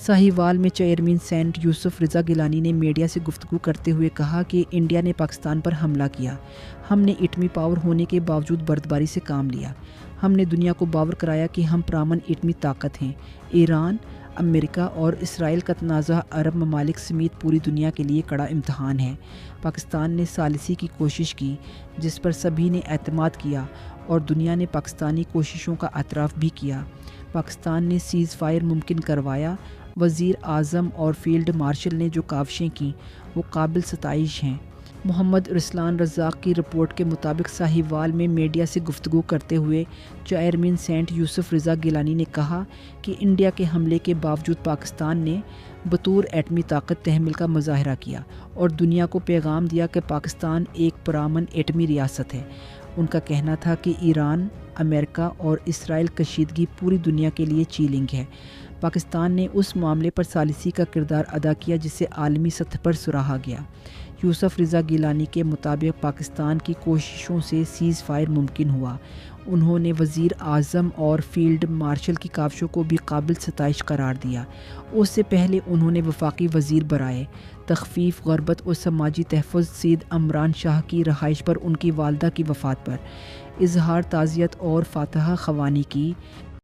साहिवाल में chairman Saint Yusuf रज़ा गिलानी ने media से गुफ्तगू करते हुए कहा कि इंडिया ने पाकिस्तान पर हमला किया। हमने एटमी पावर होने के बावजूद बर्दबारी से काम लिया। हमने दुनिया को बावर कराया कि हम पुरअमन एटमी ताकत हैं। ईरान, अमेरिका और इसराइल का तनाज़ा अरब ममालिक समेत पूरी दुनिया के लिए कड़ा इम्तहान है। पाकिस्तान ने सालिसी की कोशिश की जिस पर सभी ने एतमाद किया और दुनिया ने पाकिस्तानी कोशिशों का एतराफ़ भी किया। पाकिस्तान ने सीज़ फायर मुमकिन करवाया। वज़ीर आज़म और फील्ड मार्शल ने जो काविशें की वो काबिल सताइश हैं। मोहम्मद रसलान रज़ाक की रिपोर्ट के मुताबिक साहिवाल में मीडिया से गुफ्तगू करते हुए चेयरमैन सेंट यूसुफ रज़ा गिलानी ने कहा कि इंडिया के हमले के बावजूद पाकिस्तान ने बतौर एटमी ताकत तहम्मुल का मुजाहरा किया और दुनिया को पैगाम दिया कि पाकिस्तान एक पुरअमन एटमी रियासत है। उनका कहना था कि ईरान, अमेरिका और इसराइल कशीदगी पूरी दुनिया के लिए चीलिंग है। पाकिस्तान ने उस मामले पर सालिसी का किरदार अदा किया जिसे आलमी सतह पर सराहा गया। यूसुफ रज़ा गिलानी के मुताबिक पाकिस्तान की कोशिशों से सीज़ फायर मुमकिन हुआ। उन्होंने वज़ीर आज़म और फील्ड मार्शल की काविशों को भी काबिल सताइश करार दिया। उससे पहले उन्होंने वफाकी वज़ीर बराए तख़फ़ीफ़ ग़रबत और समाजी तहफ़्फ़ुज़ सैयद अमरान शाह की रहाइश पर उनकी वालदा की वफ़ात पर इजहार ताज़ियत और फातहा ख़वानी की।